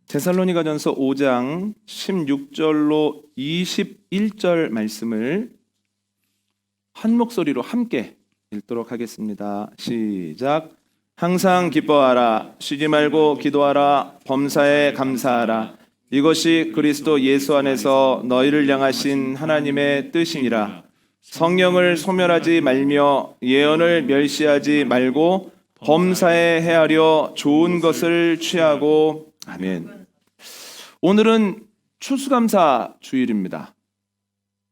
데살로니가전서 5장 16절로 21절 말씀을 한 목소리로 함께 읽도록 하겠습니다. 시작. 항상 기뻐하라. 쉬지 말고 기도하라. 범사에 감사하라. 이것이 그리스도 예수 안에서 너희를 향하신 하나님의 뜻이니라. 성령을 소멸하지 말며 예언을 멸시하지 말고 범사에 헤아려 좋은 것을 취하고. 아멘. 오늘은 추수감사 주일입니다.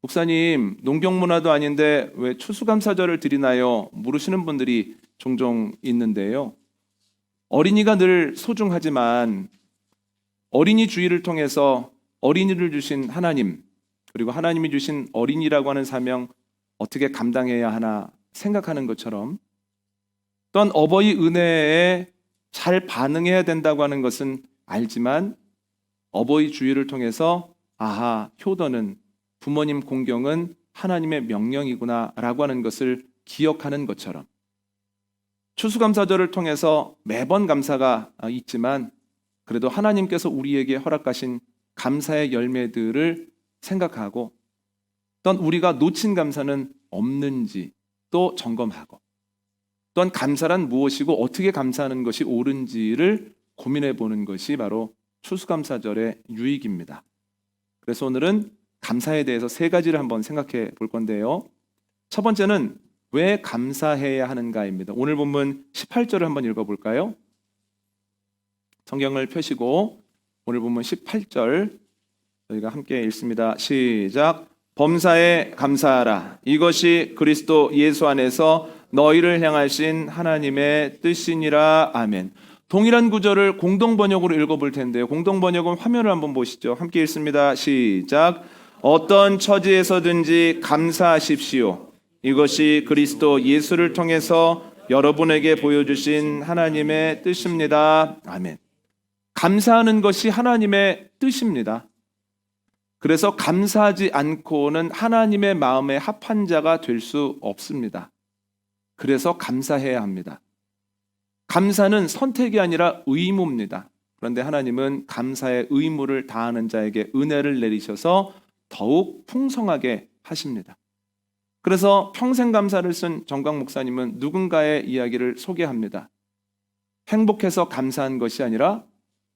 목사님, 농경문화도 아닌데 왜 추수감사절을 드리나요? 물으시는 분들이 종종 있는데요. 어린이가 늘 소중하지만 어린이 주일을 통해서 어린이를 주신 하나님, 그리고 하나님이 주신 어린이라고 하는 사명 어떻게 감당해야 하나 생각하는 것처럼, 또한 어버이 은혜에 잘 반응해야 된다고 하는 것은 알지만 어버이 주일을 통해서 아하, 효도는, 부모님 공경은 하나님의 명령이구나 라고 하는 것을 기억하는 것처럼, 추수감사절을 통해서 매번 감사가 있지만 그래도 하나님께서 우리에게 허락하신 감사의 열매들을 생각하고, 또한 우리가 놓친 감사는 없는지 또 점검하고, 또한 감사란 무엇이고 어떻게 감사하는 것이 옳은지를 고민해 보는 것이 바로 추수감사절의 유익입니다. 그래서 오늘은 감사에 대해서 세 가지를 한번 생각해 볼 건데요. 첫 번째는 왜 감사해야 하는가입니다. 오늘 본문 18절을 한번 읽어볼까요? 성경을 펴시고 오늘 본문 18절 저희가 함께 읽습니다. 시작. 범사에 감사하라. 이것이 그리스도 예수 안에서 너희를 향하신 하나님의 뜻이니라. 아멘. 동일한 구절을 공동번역으로 읽어볼 텐데요. 공동번역은 화면을 한번 보시죠. 함께 읽습니다. 시작. 어떤 처지에서든지 감사하십시오. 이것이 그리스도 예수를 통해서 여러분에게 보여주신 하나님의 뜻입니다. 아멘. 감사하는 것이 하나님의 뜻입니다. 그래서 감사하지 않고는 하나님의 마음에 합한 자가 될 수 없습니다. 그래서 감사해야 합니다. 감사는 선택이 아니라 의무입니다. 그런데 하나님은 감사의 의무를 다하는 자에게 은혜를 내리셔서 더욱 풍성하게 하십니다. 그래서 평생 감사를 쓴 정광 목사님은 누군가의 이야기를 소개합니다. 행복해서 감사한 것이 아니라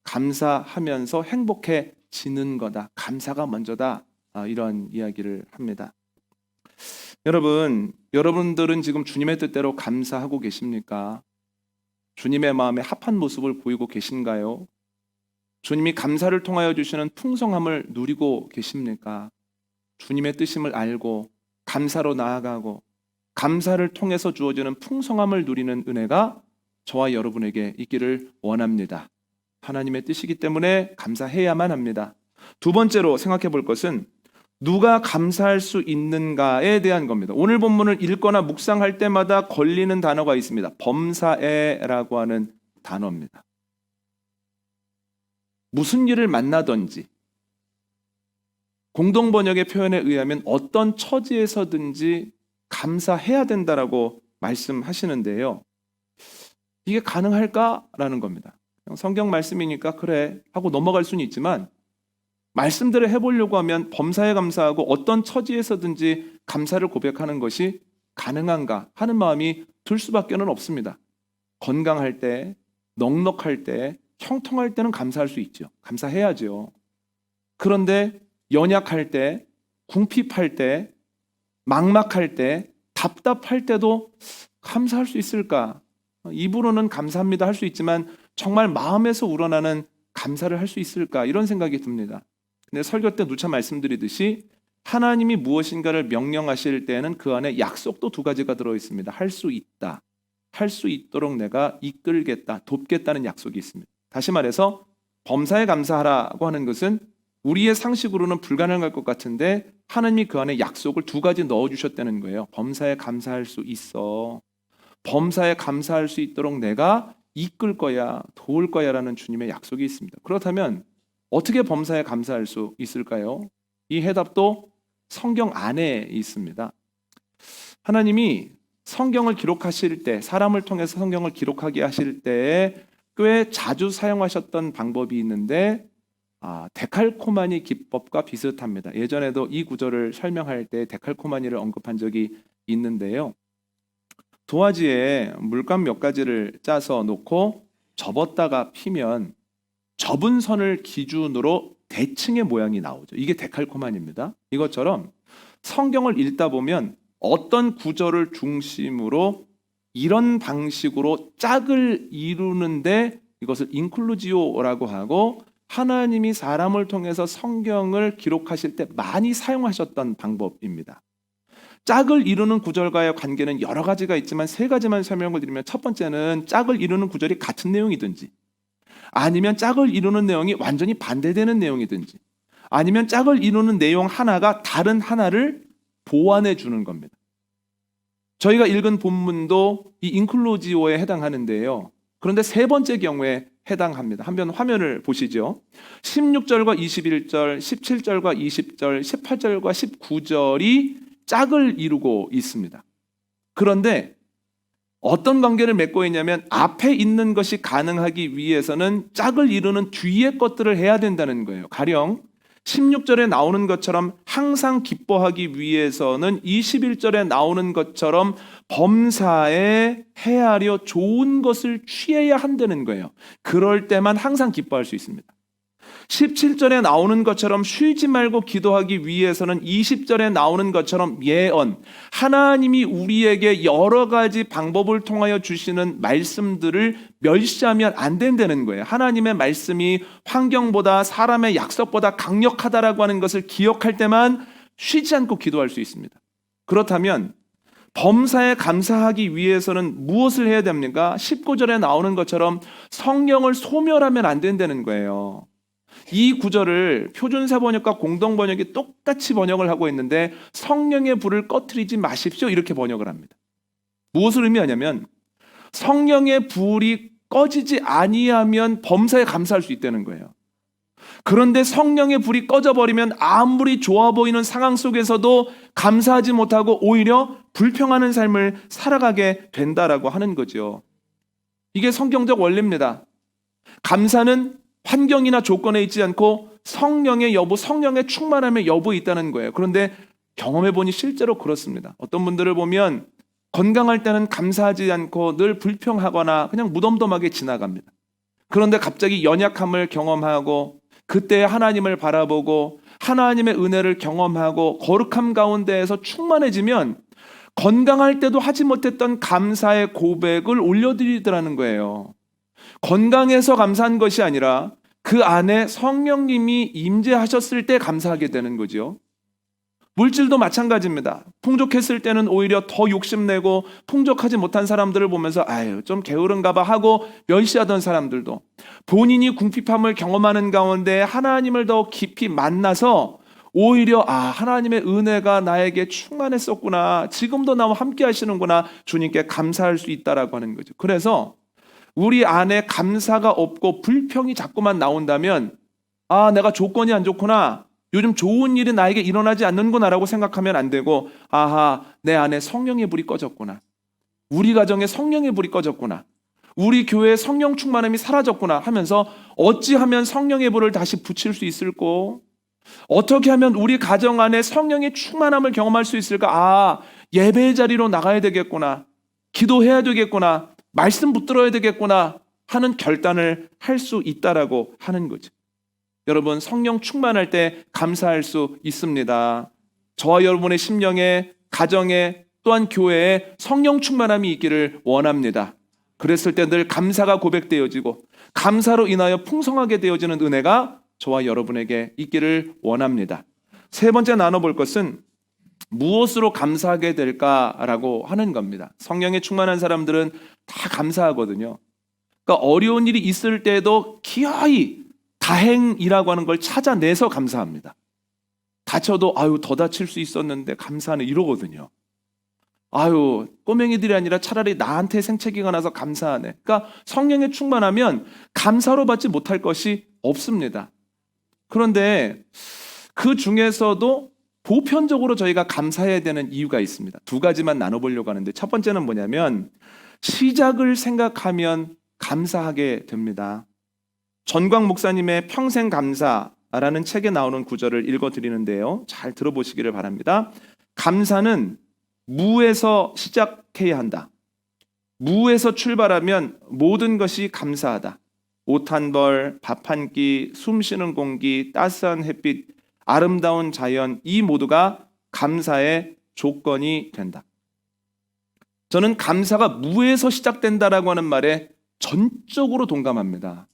감사하면서 행복해지는 거다. 감사가 먼저다. 이런 이야기를 합니다. 여러분들은 지금 주님의 뜻대로 감사하고 계십니까? 주님의 마음에 합한 모습을 보이고 계신가요? 주님이 감사를 통하여 주시는 풍성함을 누리고 계십니까? 주님의 뜻임을 알고 감사로 나아가고 감사를 통해서 주어지는 풍성함을 누리는 은혜가 저와 여러분에게 있기를 원합니다. 하나님의 뜻이기 때문에 감사해야만 합니다. 두 번째로 생각해 볼 것은 누가 감사할 수 있는가에 대한 겁니다. 오늘 본문을 읽거나 묵상할 때마다 걸리는 단어가 있습니다. 범사에라고 하는 단어입니다. 무슨 일을 만나든지 공동번역의 표현에 의하면 어떤 처지에서든지 감사해야 된다라고 말씀하시는데요. 이게 가능할까라는 겁니다. 성경 말씀이니까 그래 하고 넘어갈 수는 있지만 말씀대로 해보려고 하면 범사에 감사하고 어떤 처지에서든지 감사를 고백하는 것이 가능한가 하는 마음이 들 수밖에 없습니다. 건강할 때, 넉넉할 때, 형통할 때는 감사할 수 있죠. 감사해야죠. 그런데 연약할 때, 궁핍할 때, 막막할 때, 답답할 때도 감사할 수 있을까? 입으로는 감사합니다 할 수 있지만 정말 마음에서 우러나는 감사를 할 수 있을까? 이런 생각이 듭니다. 근데 설교 때 누차 말씀드리듯이 하나님이 무엇인가를 명령하실 때는 그 안에 약속도 두 가지가 들어있습니다. 할 수 있다. 할 수 있도록 내가 이끌겠다, 돕겠다는 약속이 있습니다. 다시 말해서 범사에 감사하라고 하는 것은 우리의 상식으로는 불가능할 것 같은데 하나님이 그 안에 약속을 두 가지 넣어주셨다는 거예요. 범사에 감사할 수 있어. 범사에 감사할 수 있도록 내가 이끌 거야, 도울 거야 라는 주님의 약속이 있습니다. 그렇다면 어떻게 범사에 감사할 수 있을까요? 이 해답도 성경 안에 있습니다. 하나님이 성경을 기록하실 때, 사람을 통해서 성경을 기록하게 하실 때에 꽤 자주 사용하셨던 방법이 있는데 데칼코마니 기법과 비슷합니다. 예전에도 이 구절을 설명할 때 데칼코마니를 언급한 적이 있는데요. 도화지에 물감 몇 가지를 짜서 놓고 접었다가 피면 접은 선을 기준으로 대칭의 모양이 나오죠. 이게 데칼코마니입니다. 이것처럼 성경을 읽다 보면 어떤 구절을 중심으로 이런 방식으로 짝을 이루는데 이것을 인클루지오라고 하고, 하나님이 사람을 통해서 성경을 기록하실 때 많이 사용하셨던 방법입니다. 짝을 이루는 구절과의 관계는 여러 가지가 있지만 세 가지만 설명을 드리면, 첫 번째는 짝을 이루는 구절이 같은 내용이든지, 아니면 짝을 이루는 내용이 완전히 반대되는 내용이든지, 아니면 짝을 이루는 내용 하나가 다른 하나를 보완해 주는 겁니다. 저희가 읽은 본문도 이 인클루지오에 해당하는데요. 그런데 세 번째 경우에 해당합니다. 한번 화면을 보시죠. 16절과 21절, 17절과 20절, 18절과 19절이 짝을 이루고 있습니다. 그런데 어떤 관계를 맺고 있냐면, 앞에 있는 것이 가능하기 위해서는 짝을 이루는 뒤에 것들을 해야 된다는 거예요. 가령 16절에 나오는 것처럼 항상 기뻐하기 위해서는 21절에 나오는 것처럼 범사에 헤아려 좋은 것을 취해야 한다는 거예요. 그럴 때만 항상 기뻐할 수 있습니다. 17절에 나오는 것처럼 쉬지 말고 기도하기 위해서는 20절에 나오는 것처럼 예언, 하나님이 우리에게 여러 가지 방법을 통하여 주시는 말씀들을 멸시하면 안 된다는 거예요. 하나님의 말씀이 환경보다, 사람의 약속보다 강력하다라고 하는 것을 기억할 때만 쉬지 않고 기도할 수 있습니다. 그렇다면 범사에 감사하기 위해서는 무엇을 해야 됩니까? 19절에 나오는 것처럼 성령을 소멸하면 안 된다는 거예요. 이 구절을 표준사번역과 공동번역이 똑같이 번역을 하고 있는데, 성령의 불을 꺼트리지 마십시오 이렇게 번역을 합니다. 무엇을 의미하냐면, 성령의 불이 꺼지지 아니하면 범사에 감사할 수 있다는 거예요. 그런데 성령의 불이 꺼져버리면 아무리 좋아 보이는 상황 속에서도 감사하지 못하고 오히려 불평하는 삶을 살아가게 된다라고 하는 거죠. 이게 성경적 원리입니다. 감사는 환경이나 조건에 있지 않고 성령의 여부, 성령의 충만함의 여부에 있다는 거예요. 그런데 경험해보니 실제로 그렇습니다. 어떤 분들을 보면 건강할 때는 감사하지 않고 늘 불평하거나 그냥 무덤덤하게 지나갑니다. 그런데 갑자기 연약함을 경험하고, 그때 하나님을 바라보고 하나님의 은혜를 경험하고 거룩함 가운데에서 충만해지면 건강할 때도 하지 못했던 감사의 고백을 올려드리더라는 거예요. 건강해서 감사한 것이 아니라 그 안에 성령님이 임재하셨을 때 감사하게 되는 거죠. 물질도 마찬가지입니다. 풍족했을 때는 오히려 더 욕심내고, 풍족하지 못한 사람들을 보면서 아유 좀 게으른가 봐 하고 멸시하던 사람들도, 본인이 궁핍함을 경험하는 가운데 하나님을 더 깊이 만나서 오히려 하나님의 은혜가 나에게 충만했었구나, 지금도 나와 함께 하시는구나, 주님께 감사할 수 있다라고 하는 거죠. 그래서 우리 안에 감사가 없고 불평이 자꾸만 나온다면, 내가 조건이 안 좋구나, 요즘 좋은 일이 나에게 일어나지 않는구나라고 생각하면 안 되고, 내 안에 성령의 불이 꺼졌구나, 우리 가정에 성령의 불이 꺼졌구나, 우리 교회에 성령 충만함이 사라졌구나 하면서 어찌하면 성령의 불을 다시 붙일 수 있을까? 어떻게 하면 우리 가정 안에 성령의 충만함을 경험할 수 있을까? 예배 자리로 나가야 되겠구나, 기도해야 되겠구나, 말씀 붙들어야 되겠구나 하는 결단을 할 수 있다라고 하는 거죠. 여러분, 성령 충만할 때 감사할 수 있습니다. 저와 여러분의 심령에, 가정에, 또한 교회에 성령 충만함이 있기를 원합니다. 그랬을 때 늘 감사가 고백되어지고 감사로 인하여 풍성하게 되어지는 은혜가 저와 여러분에게 있기를 원합니다. 세 번째 나눠볼 것은 무엇으로 감사하게 될까라고 하는 겁니다. 성령에 충만한 사람들은 다 감사하거든요. 그러니까 어려운 일이 있을 때도 기어이 다행이라고 하는 걸 찾아내서 감사합니다. 다쳐도 더 다칠 수 있었는데 감사하네 이러거든요. 꼬맹이들이 아니라 차라리 나한테 생채기가 나서 감사하네. 그러니까 성령에 충만하면 감사로 받지 못할 것이 없습니다. 그런데 그 중에서도 보편적으로 저희가 감사해야 되는 이유가 있습니다. 두 가지만 나눠보려고 하는데, 첫 번째는 뭐냐면 시작을 생각하면 감사하게 됩니다. 전광 목사님의 평생 감사, 감사라는 책에 나오는 구절을 읽어드리는데요. 잘 들어보시기를 바랍니다. 감사는 무에서 시작해야 한다. 무에서 출발하면 모든 것이 감사하다. 옷 한 벌, 밥 한 끼, 숨 쉬는 공기, 따스한 햇빛, 아름다운 자연, 이 모두가 감사의 조건이 된다. 저는 감사가 무에서 시작된다라고 하는 말에 전적으로 동감합니다.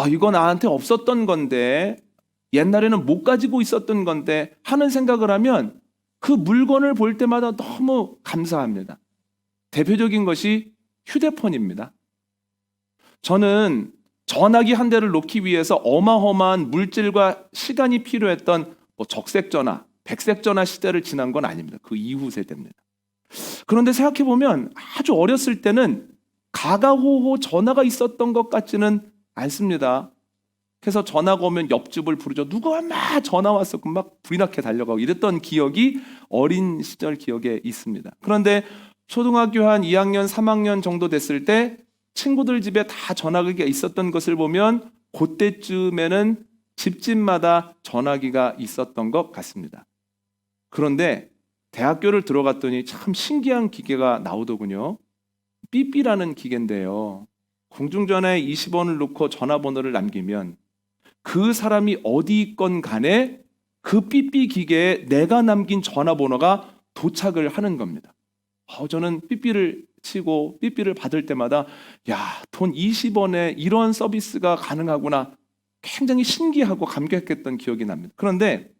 이거 나한테 없었던 건데, 옛날에는 못 가지고 있었던 건데 하는 생각을 하면 그 물건을 볼 때마다 너무 감사합니다. 대표적인 것이 휴대폰입니다. 저는 전화기 한 대를 놓기 위해서 어마어마한 물질과 시간이 필요했던 적색전화, 백색전화 시대를 지난 건 아닙니다. 그 이후 세대입니다. 그런데 생각해보면 아주 어렸을 때는 가가호호 전화가 있었던 것 같지는 않습니다. 그래서 전화가 오면 옆집을 부르죠. 누가 막 전화 왔었고 막 불이 나게 달려가고 이랬던 기억이 어린 시절 기억에 있습니다. 그런데 초등학교 한 2학년, 3학년 정도 됐을 때 친구들 집에 다 전화기가 있었던 것을 보면 그때쯤에는 집집마다 전화기가 있었던 것 같습니다. 그런데 대학교를 들어갔더니 참 신기한 기계가 나오더군요. 삐삐라는 기계인데요. 공중전화에 20원을 넣고 전화번호를 남기면 그 사람이 어디 있건 간에 그 삐삐 기계에 내가 남긴 전화번호가 도착을 하는 겁니다. 저는 삐삐를 치고 삐삐를 받을 때마다 돈 20원에 이런 서비스가 가능하구나 굉장히 신기하고 감격했던 기억이 납니다. 그런데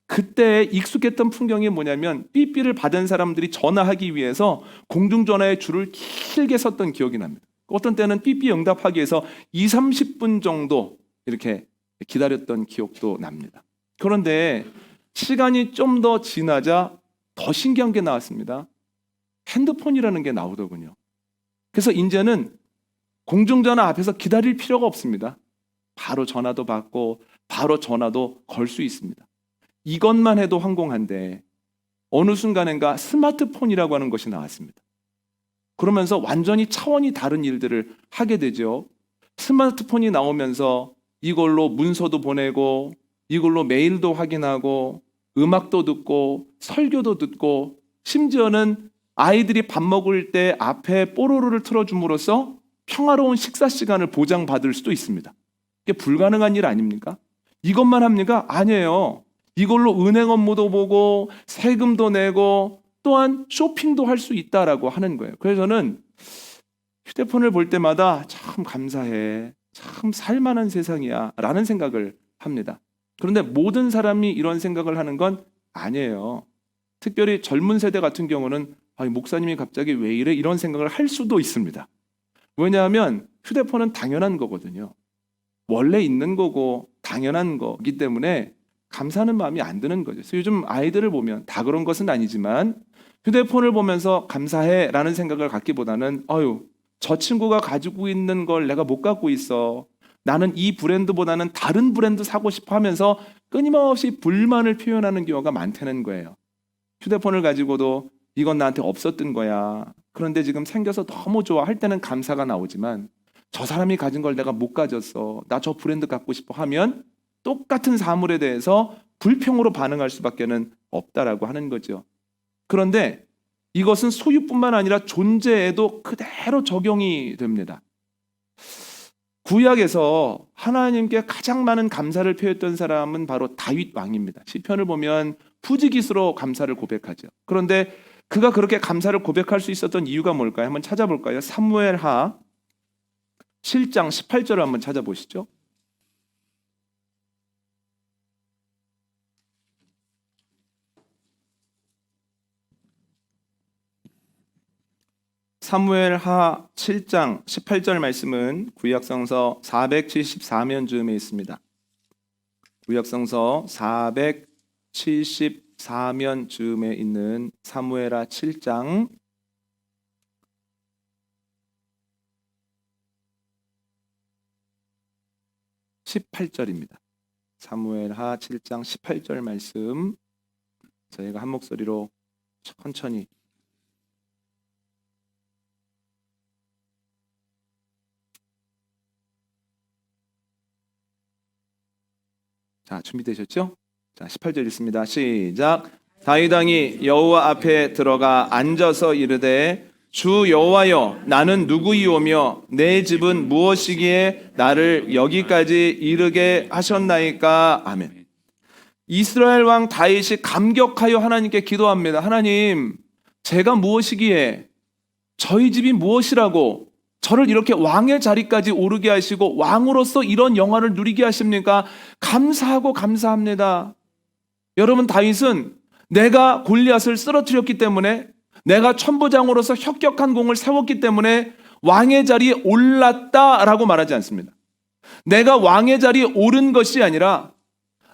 그때 익숙했던 풍경이 뭐냐면 삐삐를 받은 사람들이 전화하기 위해서 공중전화의 줄을 길게 섰던 기억이 납니다. 어떤 때는 삐삐 응답하기 위해서 20-30분 정도 이렇게 기다렸던 기억도 납니다. 그런데 시간이 좀 더 지나자 더 신기한 게 나왔습니다. 핸드폰이라는 게 나오더군요. 그래서 이제는 공중전화 앞에서 기다릴 필요가 없습니다. 바로 전화도 받고 바로 전화도 걸 수 있습니다. 이것만 해도 황공한데 어느 순간인가 스마트폰이라고 하는 것이 나왔습니다. 그러면서 완전히 차원이 다른 일들을 하게 되죠. 스마트폰이 나오면서 이걸로 문서도 보내고 이걸로 메일도 확인하고 음악도 듣고 설교도 듣고 심지어는 아이들이 밥 먹을 때 앞에 뽀로로를 틀어줌으로써 평화로운 식사 시간을 보장받을 수도 있습니다. 이게 불가능한 일 아닙니까? 이것만 합니까? 아니에요. 이걸로 은행 업무도 보고 세금도 내고 또한 쇼핑도 할 수 있다라고 하는 거예요. 그래서 저는 휴대폰을 볼 때마다 참 감사해. 참 살만한 세상이야 라는 생각을 합니다. 그런데 모든 사람이 이런 생각을 하는 건 아니에요. 특별히 젊은 세대 같은 경우는 목사님이 갑자기 왜 이래? 이런 생각을 할 수도 있습니다. 왜냐하면 휴대폰은 당연한 거거든요. 원래 있는 거고 당연한 거기 때문에 감사하는 마음이 안 드는 거죠. 그래서 요즘 아이들을 보면 다 그런 것은 아니지만 휴대폰을 보면서 감사해 라는 생각을 갖기보다는 저 친구가 가지고 있는 걸 내가 못 갖고 있어. 나는 이 브랜드보다는 다른 브랜드 사고 싶어 하면서 끊임없이 불만을 표현하는 경우가 많다는 거예요. 휴대폰을 가지고도 이건 나한테 없었던 거야. 그런데 지금 생겨서 너무 좋아 할 때는 감사가 나오지만 저 사람이 가진 걸 내가 못 가졌어. 나 저 브랜드 갖고 싶어 하면 똑같은 사물에 대해서 불평으로 반응할 수밖에는 없다라고 하는 거죠. 그런데 이것은 소유뿐만 아니라 존재에도 그대로 적용이 됩니다. 구약에서 하나님께 가장 많은 감사를 표했던 사람은 바로 다윗 왕입니다. 시편을 보면 부지기수로 감사를 고백하죠. 그런데 그가 그렇게 감사를 고백할 수 있었던 이유가 뭘까요? 한번 찾아볼까요? 사무엘하 7장 18절을 한번 찾아보시죠. 사무엘하 7장 18절 말씀은 구약성서 474면 즈음에 있습니다. 구약성서 474면 즈음에 있는 사무엘하 7장 18절입니다. 사무엘하 7장 18절 말씀 저희가 한 목소리로 천천히 자, 준비되셨죠? 자, 18절 읽습니다. 시작. 다윗 왕이 여호와 앞에 들어가 앉아서 이르되 주 여호와여 나는 누구이오며 내 집은 무엇이기에 나를 여기까지 이르게 하셨나이까. 아멘. 이스라엘 왕 다윗이 감격하여 하나님께 기도합니다. 하나님, 제가 무엇이기에 저희 집이 무엇이라고 저를 이렇게 왕의 자리까지 오르게 하시고 왕으로서 이런 영화를 누리게 하십니까? 감사하고 감사합니다. 여러분, 다윗은 내가 골리앗을 쓰러뜨렸기 때문에, 내가 천부장으로서 혁혁한 공을 세웠기 때문에 왕의 자리에 올랐다라고 말하지 않습니다. 내가 왕의 자리에 오른 것이 아니라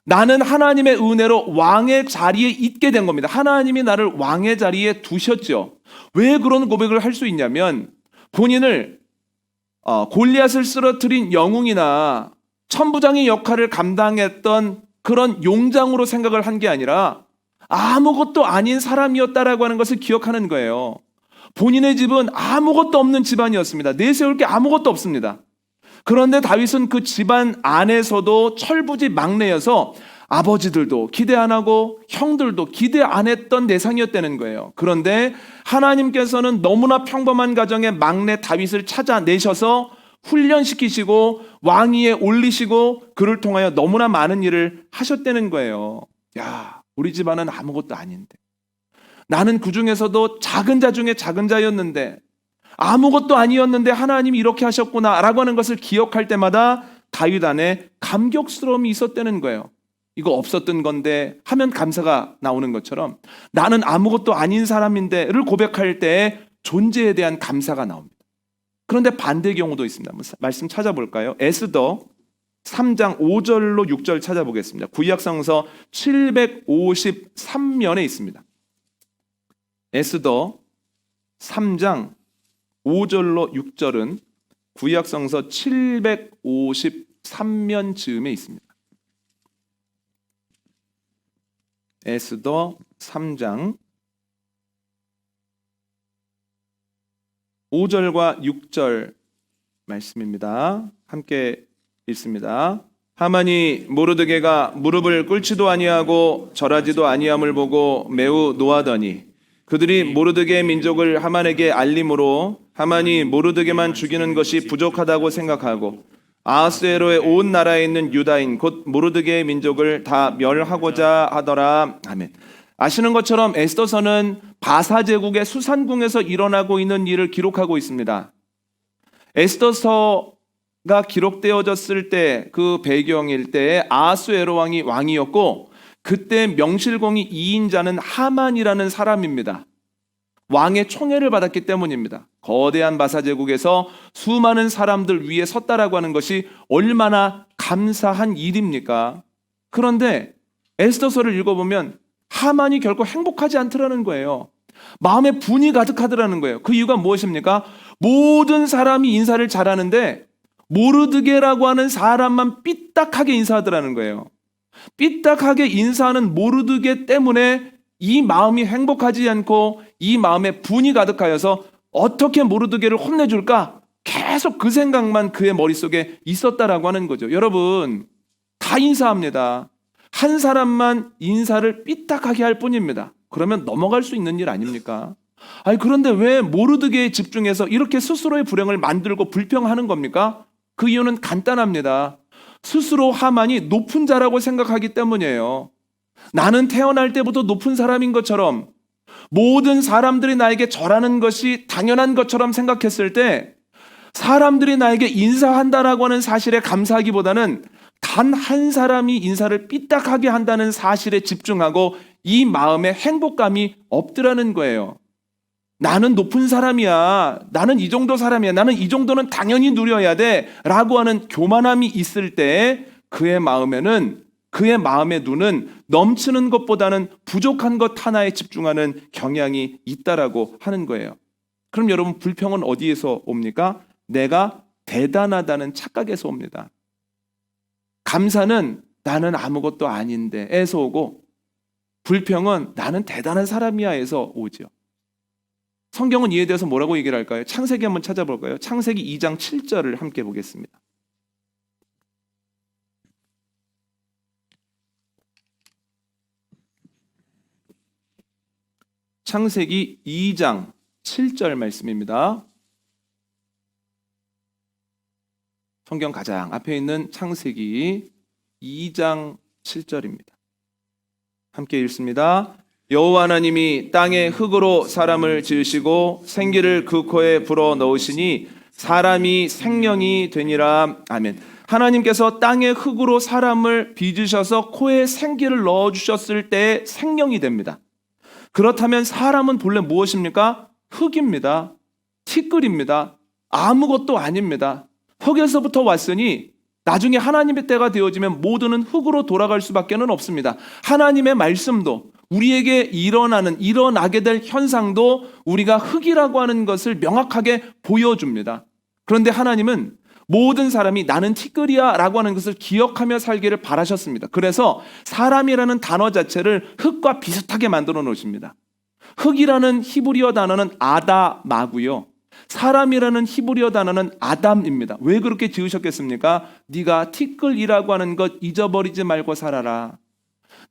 나는 하나님의 은혜로 왕의 자리에 있게 된 겁니다. 하나님이 나를 왕의 자리에 두셨죠. 왜 그런 고백을 할 수 있냐면, 본인을 골리앗을 쓰러뜨린 영웅이나 천부장의 역할을 감당했던 그런 용장으로 생각을 한 게 아니라 아무것도 아닌 사람이었다라고 하는 것을 기억하는 거예요. 본인의 집은 아무것도 없는 집안이었습니다. 내세울 게 아무것도 없습니다. 그런데 다윗은 그 집안 안에서도 철부지 막내여서 아버지들도 기대 안 하고 형들도 기대 안 했던 대상이었다는 거예요. 그런데 하나님께서는 너무나 평범한 가정의 막내 다윗을 찾아내셔서 훈련시키시고 왕위에 올리시고 그를 통하여 너무나 많은 일을 하셨다는 거예요. 야, 우리 집안은 아무것도 아닌데, 나는 그 중에서도 작은 자 중에 작은 자였는데, 아무것도 아니었는데 하나님이 이렇게 하셨구나 라고 하는 것을 기억할 때마다 다윗 안에 감격스러움이 있었다는 거예요. 이거 없었던 건데 하면 감사가 나오는 것처럼 나는 아무것도 아닌 사람인데를 고백할 때 존재에 대한 감사가 나옵니다. 그런데 반대 경우도 있습니다. 말씀 찾아볼까요? 에스더 3장 5절로 6절 찾아보겠습니다. 구약성서 753면에 있습니다. 에스더 3장 5절로 6절은 구약성서 753면 즈음에 있습니다. 에스더 3장 5절과 6절 말씀입니다. 함께 읽습니다. 하만이 모르드게가 무릎을 꿇지도 아니하고 절하지도 아니함을 보고 매우 노하더니 그들이 모르드게의 민족을 하만에게 알림으로 하만이 모르드게만 죽이는 것이 부족하다고 생각하고 아하스웨로의 온 나라에 있는 유다인 곧 모르드게의 민족을 다 멸하고자 하더라. 아멘. 아시는 것처럼 에스더서는 바사 제국의 수산궁에서 일어나고 있는 일을 기록하고 있습니다. 에스더서가 기록되어졌을 때 그 배경일 때에 아하스웨로 왕이 왕이었고 그때 명실공히 2인자는 하만이라는 사람입니다. 왕의 총애를 받았기 때문입니다. 거대한 바사 제국에서 수많은 사람들 위에 섰다라고 하는 것이 얼마나 감사한 일입니까? 그런데 에스더서를 읽어보면 하만이 결코 행복하지 않더라는 거예요. 마음에 분이 가득하더라는 거예요. 그 이유가 무엇입니까? 모든 사람이 인사를 잘하는데 모르드게라고 하는 사람만 삐딱하게 인사하더라는 거예요. 삐딱하게 인사하는 모르드게 때문에 이 마음이 행복하지 않고 이 마음에 분이 가득하여서 어떻게 모르드게를 혼내줄까? 계속 그 생각만 그의 머릿속에 있었다라고 하는 거죠. 여러분, 다 인사합니다. 한 사람만 인사를 삐딱하게 할 뿐입니다. 그러면 넘어갈 수 있는 일 아닙니까? 아니, 그런데 왜 모르드게에 집중해서 이렇게 스스로의 불행을 만들고 불평하는 겁니까? 그 이유는 간단합니다. 스스로 하만이 높은 자라고 생각하기 때문이에요. 나는 태어날 때부터 높은 사람인 것처럼 모든 사람들이 나에게 절하는 것이 당연한 것처럼 생각했을 때 사람들이 나에게 인사한다라고 하는 사실에 감사하기보다는 단 한 사람이 인사를 삐딱하게 한다는 사실에 집중하고 이 마음에 행복감이 없더라는 거예요. 나는 높은 사람이야. 나는 이 정도 사람이야. 나는 이 정도는 당연히 누려야 돼. 라고 하는 교만함이 있을 때 그의 마음에는, 그의 마음의 눈은 넘치는 것보다는 부족한 것 하나에 집중하는 경향이 있다라고 하는 거예요. 그럼 여러분, 불평은 어디에서 옵니까? 내가 대단하다는 착각에서 옵니다. 감사는 나는 아무것도 아닌데에서 오고 불평은 나는 대단한 사람이야에서 오죠. 성경은 이에 대해서 뭐라고 얘기를 할까요? 창세기 한번 찾아볼까요? 창세기 2장 7절을 함께 보겠습니다. 창세기 2장 7절 말씀입니다. 성경 가장 앞에 있는 창세기 2장 7절입니다. 함께 읽습니다. 여호와 하나님이 땅에 흙으로 사람을 지으시고 생기를 그 코에 불어 넣으시니 사람이 생명이 되니라. 아멘. 하나님께서 땅에 흙으로 사람을 빚으셔서 코에 생기를 넣어주셨을 때 생명이 됩니다. 그렇다면 사람은 본래 무엇입니까? 흙입니다. 티끌입니다. 아무것도 아닙니다. 흙에서부터 왔으니 나중에 하나님의 때가 되어지면 모두는 흙으로 돌아갈 수밖에 없습니다. 하나님의 말씀도 우리에게 일어나게 될 현상도 우리가 흙이라고 하는 것을 명확하게 보여줍니다. 그런데 하나님은 모든 사람이 나는 티끌이야 라고 하는 것을 기억하며 살기를 바라셨습니다. 그래서 사람이라는 단어 자체를 흙과 비슷하게 만들어 놓으십니다. 흙이라는 히브리어 단어는 아다마고요. 사람이라는 히브리어 단어는 아담입니다. 왜 그렇게 지으셨겠습니까? 네가 티끌이라고 하는 것 잊어버리지 말고 살아라.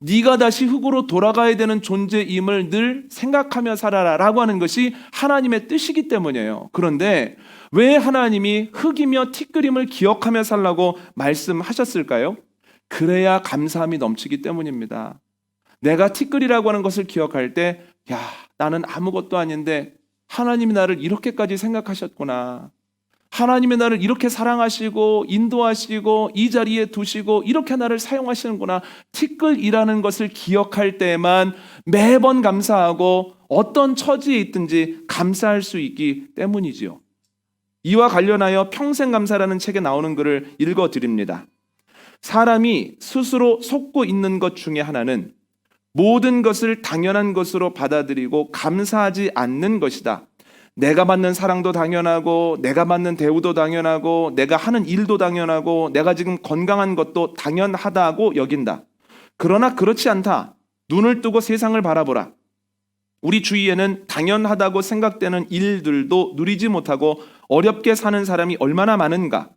네가 다시 흙으로 돌아가야 되는 존재임을 늘 생각하며 살아라 라고 하는 것이 하나님의 뜻이기 때문이에요. 그런데 왜 하나님이 흙이며 티끌임을 기억하며 살라고 말씀하셨을까요? 그래야 감사함이 넘치기 때문입니다. 내가 티끌이라고 하는 것을 기억할 때 나는 아무것도 아닌데 하나님이 나를 이렇게까지 생각하셨구나. 하나님이 나를 이렇게 사랑하시고 인도하시고 이 자리에 두시고 이렇게 나를 사용하시는구나. 티끌이라는 것을 기억할 때만 매번 감사하고 어떤 처지에 있든지 감사할 수 있기 때문이지요. 이와 관련하여 평생감사라는 책에 나오는 글을 읽어드립니다. 사람이 스스로 속고 있는 것 중에 하나는 모든 것을 당연한 것으로 받아들이고 감사하지 않는 것이다. 내가 받는 사랑도 당연하고 내가 받는 대우도 당연하고 내가 하는 일도 당연하고 내가 지금 건강한 것도 당연하다고 여긴다. 그러나 그렇지 않다. 눈을 뜨고 세상을 바라보라. 우리 주위에는 당연하다고 생각되는 일들도 누리지 못하고 어렵게 사는 사람이 얼마나 많은가.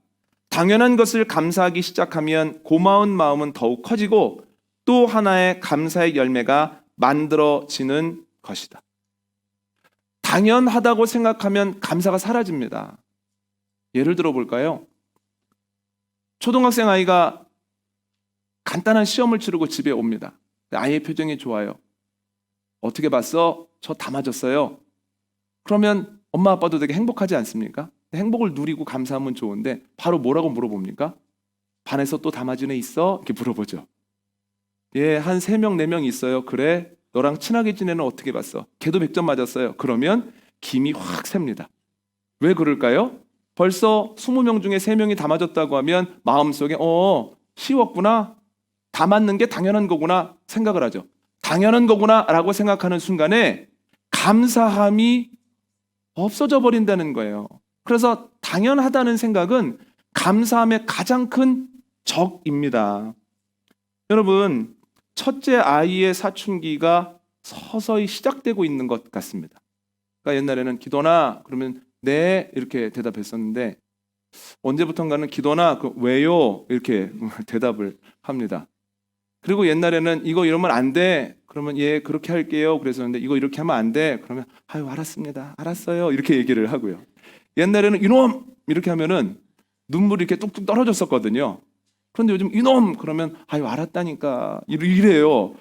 당연한 것을 감사하기 시작하면 고마운 마음은 더욱 커지고 또 하나의 감사의 열매가 만들어지는 것이다. 당연하다고 생각하면 감사가 사라집니다. 예를 들어 볼까요? 초등학생 아이가 간단한 시험을 치르고 집에 옵니다. 아이의 표정이 좋아요. 어떻게 봤어? 저 다 맞았어요. 그러면 엄마 아빠도 되게 행복하지 않습니까? 행복을 누리고 감사하면 좋은데 바로 뭐라고 물어봅니까? 반에서 또 다 맞은 애 있어? 이렇게 물어보죠. 예, 한 3명, 4명 있어요. 그래? 너랑 친하게 지내는 어떻게 봤어? 걔도 100점 맞았어요. 그러면 김이 확 셉니다. 왜 그럴까요? 벌써 20명 중에 3명이 다 맞았다고 하면 마음속에 쉬웠구나. 다 맞는 게 당연한 거구나 생각을 하죠. 당연한 거구나 라고 생각하는 순간에 감사함이 없어져 버린다는 거예요. 그래서 당연하다는 생각은 감사함의 가장 큰 적입니다. 여러분, 첫째 아이의 사춘기가 서서히 시작되고 있는 것 같습니다. 그러니까 옛날에는 기도나 그러면 네 이렇게 대답했었는데 언제부턴가는 기도나 왜요 이렇게 대답을 합니다. 그리고 옛날에는 이거 이러면 안 돼. 그러면 예 그렇게 할게요. 그랬었는데 이거 이렇게 하면 안 돼. 그러면 아유 알았습니다. 알았어요. 이렇게 얘기를 하고요. 옛날에는 이놈 이렇게 하면은 눈물이 이렇게 뚝뚝 떨어졌었거든요. 그런데 요즘 이놈 그러면 아유 알았다니까 이래요.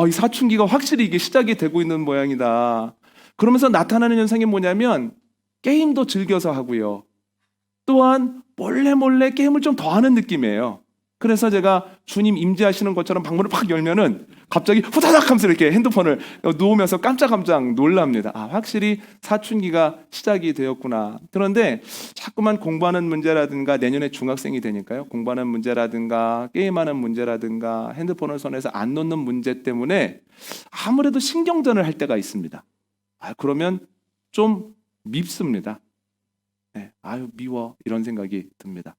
이 사춘기가 확실히 이게 시작이 되고 있는 모양이다. 그러면서 나타나는 현상이 뭐냐면 게임도 즐겨서 하고요. 또한 몰래 게임을 좀 더 하는 느낌이에요. 그래서 제가 주님 임재하시는 것처럼 방문을 팍 열면은 갑자기 후다닥 하면서 이렇게 핸드폰을 놓으면서 깜짝깜짝 놀랍니다. 확실히 사춘기가 시작이 되었구나. 그런데 자꾸만 공부하는 문제라든가 내년에 중학생이 되니까요. 공부하는 문제라든가 게임하는 문제라든가 핸드폰을 손에서 안 놓는 문제 때문에 아무래도 신경전을 할 때가 있습니다. 그러면 좀 밉습니다. 네, 미워 이런 생각이 듭니다.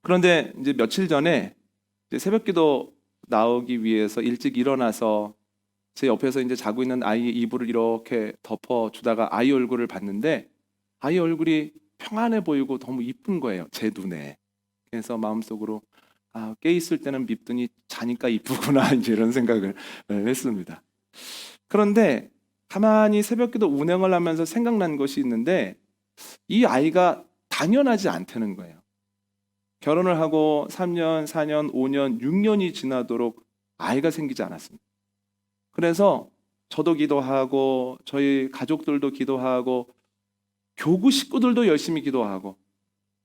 그런데 이제 며칠 전에 이제 새벽기도 나오기 위해서 일찍 일어나서 제 옆에서 이제 자고 있는 아이의 이불을 이렇게 덮어주다가 아이 얼굴을 봤는데 아이 얼굴이 평안해 보이고 너무 이쁜 거예요, 제 눈에. 그래서 마음속으로 깨 있을 때는 밉더니 자니까 이쁘구나 이제 이런 생각을 했습니다. 그런데 가만히 새벽기도 운행을 하면서 생각난 것이 있는데 이 아이가 당연하지 않다는 거예요. 결혼을 하고 3년, 4년, 5년, 6년이 지나도록 아이가 생기지 않았습니다. 그래서 저도 기도하고 저희 가족들도 기도하고 교구 식구들도 열심히 기도하고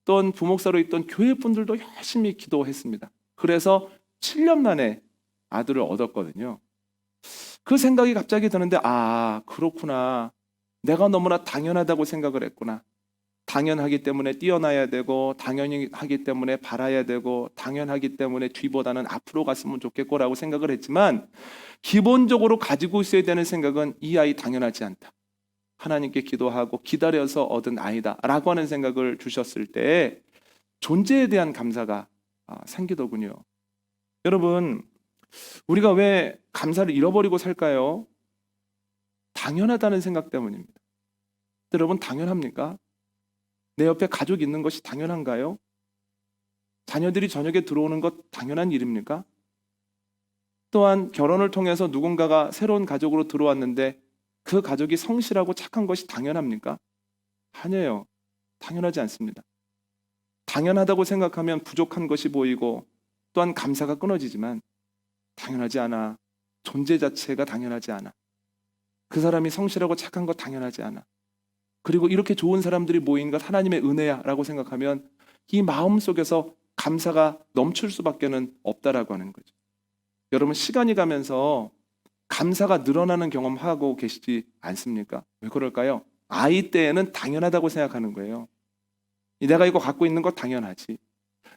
또 부목사로 있던 교회 분들도 열심히 기도했습니다. 그래서 7년 만에 아들을 얻었거든요. 그 생각이 갑자기 드는데 그렇구나. 내가 너무나 당연하다고 생각을 했구나. 당연하기 때문에 뛰어나야 되고 당연히 하기 때문에 바라야 되고 당연하기 때문에 뒤보다는 앞으로 갔으면 좋겠고라고 생각을 했지만 기본적으로 가지고 있어야 되는 생각은 이 아이 당연하지 않다. 하나님께 기도하고 기다려서 얻은 아이다 라고 하는 생각을 주셨을 때 존재에 대한 감사가 생기더군요. 여러분, 우리가 왜 감사를 잃어버리고 살까요? 당연하다는 생각 때문입니다. 여러분, 당연합니까? 내 옆에 가족이 있는 것이 당연한가요? 자녀들이 저녁에 들어오는 것 당연한 일입니까? 또한 결혼을 통해서 누군가가 새로운 가족으로 들어왔는데 그 가족이 성실하고 착한 것이 당연합니까? 아니에요. 당연하지 않습니다. 당연하다고 생각하면 부족한 것이 보이고 또한 감사가 끊어지지만 당연하지 않아. 존재 자체가 당연하지 않아. 그 사람이 성실하고 착한 것 당연하지 않아. 그리고 이렇게 좋은 사람들이 모인 것 하나님의 은혜야 라고 생각하면 이 마음 속에서 감사가 넘칠 수밖에는 없다라고 하는 거죠. 여러분, 시간이 가면서 감사가 늘어나는 경험하고 계시지 않습니까? 왜 그럴까요? 아이 때에는 당연하다고 생각하는 거예요. 내가 이거 갖고 있는 것 당연하지.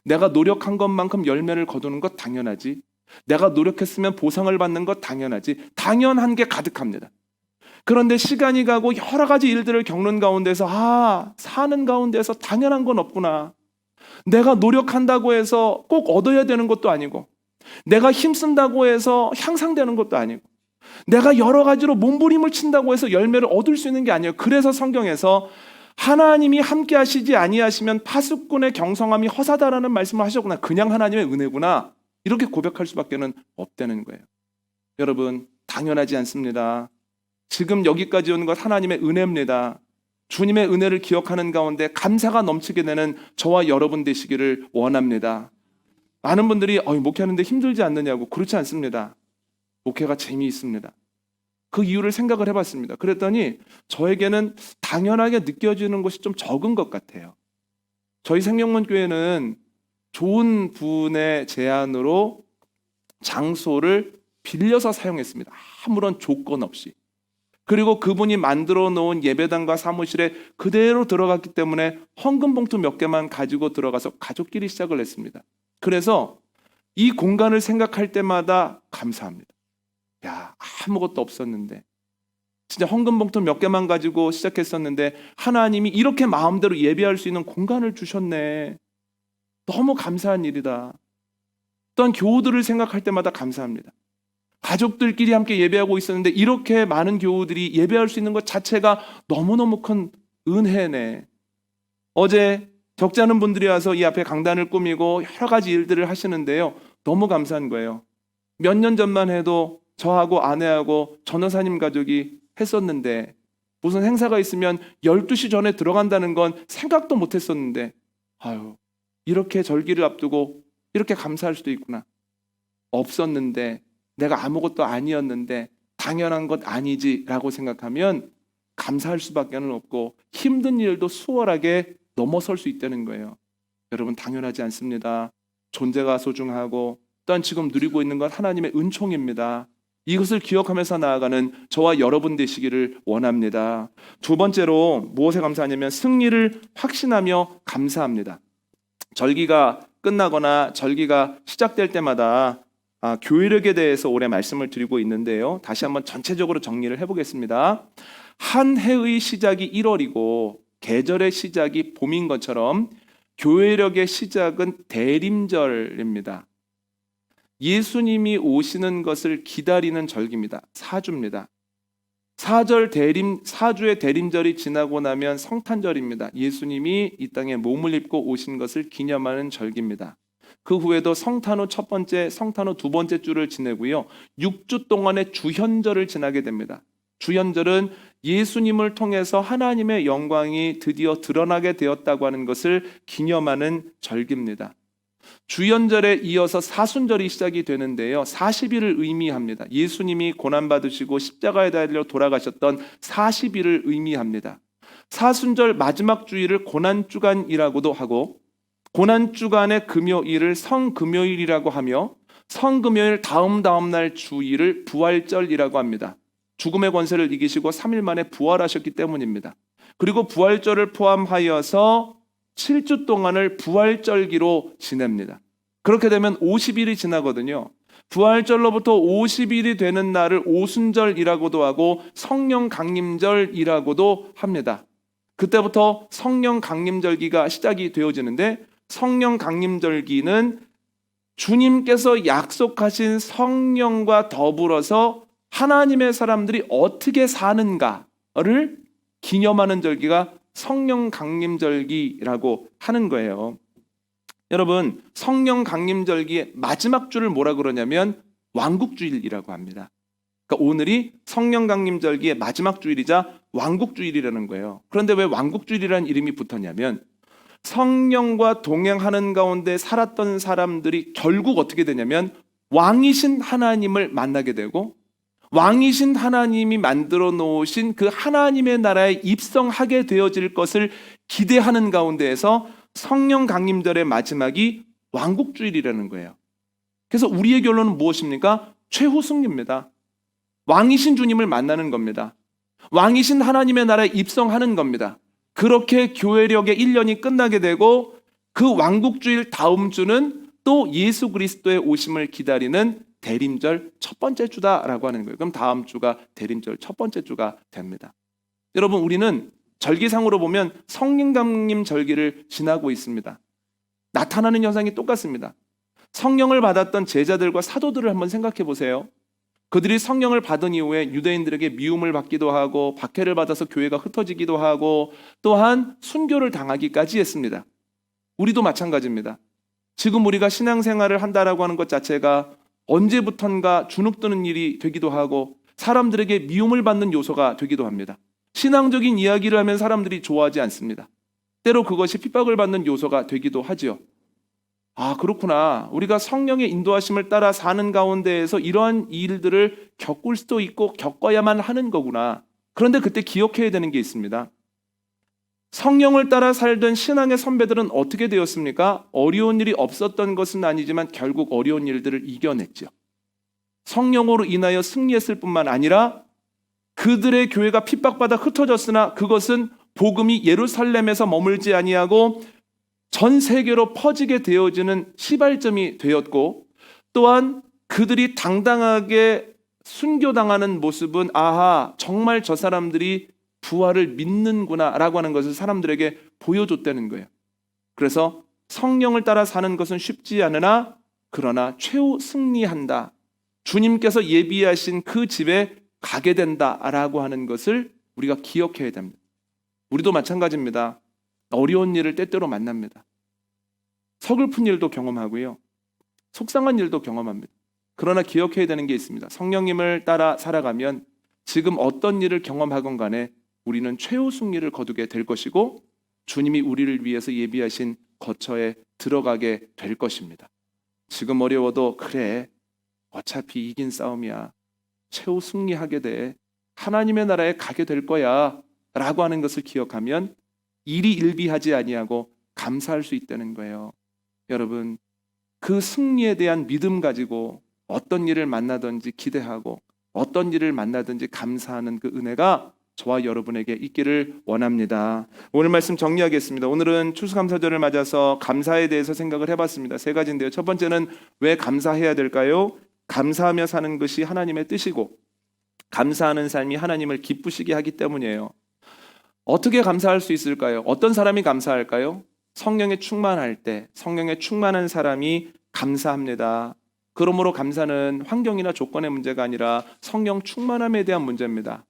내가 노력한 것만큼 열매를 거두는 것 당연하지. 내가 노력했으면 보상을 받는 것 당연하지. 당연한 게 가득합니다. 그런데 시간이 가고 여러 가지 일들을 겪는 가운데서 사는 가운데서 당연한 건 없구나. 내가 노력한다고 해서 꼭 얻어야 되는 것도 아니고 내가 힘쓴다고 해서 향상되는 것도 아니고 내가 여러 가지로 몸부림을 친다고 해서 열매를 얻을 수 있는 게 아니에요. 그래서 성경에서 하나님이 함께 하시지 아니하시면 파수꾼의 경성함이 허사다라는 말씀을 하셨구나. 그냥 하나님의 은혜구나. 이렇게 고백할 수밖에 없다는 거예요. 여러분, 당연하지 않습니다. 지금 여기까지 온 것 하나님의 은혜입니다. 주님의 은혜를 기억하는 가운데 감사가 넘치게 되는 저와 여러분 되시기를 원합니다. 많은 분들이 목회하는데 힘들지 않느냐고. 그렇지 않습니다. 목회가 재미있습니다. 그 이유를 생각을 해봤습니다. 그랬더니 저에게는 당연하게 느껴지는 것이 좀 적은 것 같아요. 저희 생명문 교회는 좋은 분의 제안으로 장소를 빌려서 사용했습니다. 아무런 조건 없이. 그리고 그분이 만들어 놓은 예배당과 사무실에 그대로 들어갔기 때문에 헌금 봉투 몇 개만 가지고 들어가서 가족끼리 시작을 했습니다. 그래서 이 공간을 생각할 때마다 감사합니다. 아무것도 없었는데 진짜 헌금 봉투 몇 개만 가지고 시작했었는데 하나님이 이렇게 마음대로 예배할 수 있는 공간을 주셨네. 너무 감사한 일이다. 또한 교우들을 생각할 때마다 감사합니다. 가족들끼리 함께 예배하고 있었는데 이렇게 많은 교우들이 예배할 수 있는 것 자체가 너무너무 큰 은혜네. 어제 적지 않은 분들이 와서 이 앞에 강단을 꾸미고 여러 가지 일들을 하시는데요. 너무 감사한 거예요. 몇 년 전만 해도 저하고 아내하고 전도사님 가족이 했었는데 무슨 행사가 있으면 12시 전에 들어간다는 건 생각도 못 했었는데 이렇게 절기를 앞두고 이렇게 감사할 수도 있구나. 없었는데 내가 아무것도 아니었는데 당연한 것 아니지라고 생각하면 감사할 수밖에 없고 힘든 일도 수월하게 넘어설 수 있다는 거예요. 여러분, 당연하지 않습니다. 존재가 소중하고 또한 지금 누리고 있는 것 하나님의 은총입니다. 이것을 기억하면서 나아가는 저와 여러분 되시기를 원합니다. 두 번째로 무엇에 감사하냐면 승리를 확신하며 감사합니다. 절기가 끝나거나 절기가 시작될 때마다 교회력에 대해서 올해 말씀을 드리고 있는데요. 다시 한번 전체적으로 정리를 해보겠습니다. 한 해의 시작이 1월이고 계절의 시작이 봄인 것처럼 교회력의 시작은 대림절입니다. 예수님이 오시는 것을 기다리는 절기입니다. 사주입니다. 사주의 대림절이 지나고 나면 성탄절입니다. 예수님이 이 땅에 몸을 입고 오신 것을 기념하는 절기입니다. 그 후에도 성탄 후 첫 번째, 성탄 후 두 번째 주를 지내고요. 6주 동안의 주현절을 지나게 됩니다. 주연절은 예수님을 통해서 하나님의 영광이 드디어 드러나게 되었다고 하는 것을 기념하는 절기입니다. 주연절에 이어서 사순절이 시작이 되는데요, 40일을 의미합니다. 예수님이 고난받으시고 십자가에 달려 돌아가셨던 40일을 의미합니다. 사순절 마지막 주일을 고난주간이라고도 하고, 고난주간의 금요일을 성금요일이라고 하며, 성금요일 다음 날 주일을 부활절이라고 합니다. 죽음의 권세를 이기시고 3일 만에 부활하셨기 때문입니다. 그리고 부활절을 포함하여서 7주 동안을 부활절기로 지냅니다. 그렇게 되면 50일이 지나거든요. 부활절로부터 50일이 되는 날을 오순절이라고도 하고 성령 강림절이라고도 합니다. 그때부터 성령 강림절기가 시작이 되어지는데, 성령 강림절기는 주님께서 약속하신 성령과 더불어서 하나님의 사람들이 어떻게 사는가를 기념하는 절기가 성령 강림절기라고 하는 거예요. 여러분, 성령 강림절기의 마지막 주를 뭐라 그러냐면 왕국주일이라고 합니다. 그러니까 오늘이 성령 강림절기의 마지막 주일이자 왕국주일이라는 거예요. 그런데 왜 왕국주일이라는 이름이 붙었냐면, 성령과 동행하는 가운데 살았던 사람들이 결국 어떻게 되냐면 왕이신 하나님을 만나게 되고, 왕이신 하나님이 만들어 놓으신 그 하나님의 나라에 입성하게 되어질 것을 기대하는 가운데에서 성령 강림절의 마지막이 왕국주일이라는 거예요. 그래서 우리의 결론은 무엇입니까? 최후 승리입니다. 왕이신 주님을 만나는 겁니다. 왕이신 하나님의 나라에 입성하는 겁니다. 그렇게 교회력의 1년이 끝나게 되고, 그 왕국주일 다음 주는 또 예수 그리스도의 오심을 기다리는 대림절 첫 번째 주다라고 하는 거예요. 그럼 다음 주가 대림절 첫 번째 주가 됩니다. 여러분, 우리는 절기상으로 보면 성령 강림 절기를 지나고 있습니다. 나타나는 현상이 똑같습니다. 성령을 받았던 제자들과 사도들을 한번 생각해 보세요. 그들이 성령을 받은 이후에 유대인들에게 미움을 받기도 하고, 박해를 받아서 교회가 흩어지기도 하고, 또한 순교를 당하기까지 했습니다. 우리도 마찬가지입니다. 지금 우리가 신앙생활을 한다라고 하는 것 자체가 언제부턴가 주눅드는 일이 되기도 하고, 사람들에게 미움을 받는 요소가 되기도 합니다. 신앙적인 이야기를 하면 사람들이 좋아하지 않습니다. 때로 그것이 핍박을 받는 요소가 되기도 하지요. 아, 그렇구나. 우리가 성령의 인도하심을 따라 사는 가운데에서 이러한 일들을 겪을 수도 있고 겪어야만 하는 거구나. 그런데 그때 기억해야 되는 게 있습니다. 성령을 따라 살던 신앙의 선배들은 어떻게 되었습니까? 어려운 일이 없었던 것은 아니지만 결국 어려운 일들을 이겨냈죠. 성령으로 인하여 승리했을 뿐만 아니라 그들의 교회가 핍박받아 흩어졌으나 그것은 복음이 예루살렘에서 머물지 아니하고 전 세계로 퍼지게 되어지는 시발점이 되었고, 또한 그들이 당당하게 순교당하는 모습은 아하, 정말 저 사람들이 부활을 믿는구나 라고 하는 것을 사람들에게 보여줬다는 거예요. 그래서 성령을 따라 사는 것은 쉽지 않으나 그러나 최후 승리한다. 주님께서 예비하신 그 집에 가게 된다라고 하는 것을 우리가 기억해야 됩니다. 우리도 마찬가지입니다. 어려운 일을 때때로 만납니다. 서글픈 일도 경험하고요, 속상한 일도 경험합니다. 그러나 기억해야 되는 게 있습니다. 성령님을 따라 살아가면 지금 어떤 일을 경험하건 간에 우리는 최후 승리를 거두게 될 것이고, 주님이 우리를 위해서 예비하신 거처에 들어가게 될 것입니다. 지금 어려워도 그래, 어차피 이긴 싸움이야, 최후 승리하게 돼, 하나님의 나라에 가게 될 거야 라고 하는 것을 기억하면 일이 일비하지 아니하고 감사할 수 있다는 거예요. 여러분, 그 승리에 대한 믿음 가지고 어떤 일을 만나든지 기대하고 어떤 일을 만나든지 감사하는 그 은혜가 저와 여러분에게 있기를 원합니다. 오늘 말씀 정리하겠습니다. 오늘은 추수감사절을 맞아서 감사에 대해서 생각을 해봤습니다. 세 가지인데요. 첫 번째는 왜 감사해야 될까요? 감사하며 사는 것이 하나님의 뜻이고, 감사하는 삶이 하나님을 기쁘시게 하기 때문이에요. 어떻게 감사할 수 있을까요? 어떤 사람이 감사할까요? 성령에 충만할 때, 성령에 충만한 사람이 감사합니다. 그러므로 감사는 환경이나 조건의 문제가 아니라 성령 충만함에 대한 문제입니다.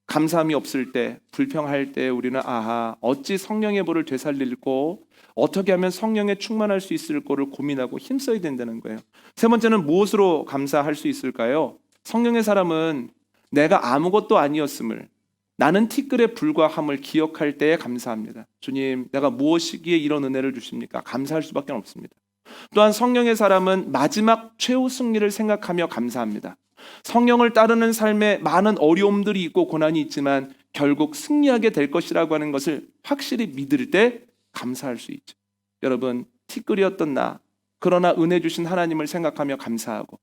감사함이 없을 때, 불평할 때 우리는 아하, 어찌 성령의 불을 되살릴고 어떻게 하면 성령에 충만할 수 있을 거를 고민하고 힘써야 된다는 거예요. 세 번째는 무엇으로 감사할 수 있을까요? 성령의 사람은 내가 아무것도 아니었음을, 나는 티끌에 불과함을 기억할 때에 감사합니다. 주님, 내가 무엇이기에 이런 은혜를 주십니까? 감사할 수밖에 없습니다. 또한 성령의 사람은 마지막 최후 승리를 생각하며 감사합니다. 성령을 따르는 삶에 많은 어려움들이 있고 고난이 있지만 결국 승리하게 될 것이라고 하는 것을 확실히 믿을 때 감사할 수 있죠. 여러분, 티끌이었던 나, 그러나 은혜 주신 하나님을 생각하며 감사하고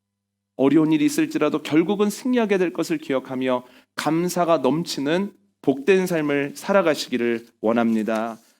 어려운 일이 있을지라도 결국은 승리하게 될 것을 기억하며 감사가 넘치는 복된 삶을 살아가시기를 원합니다.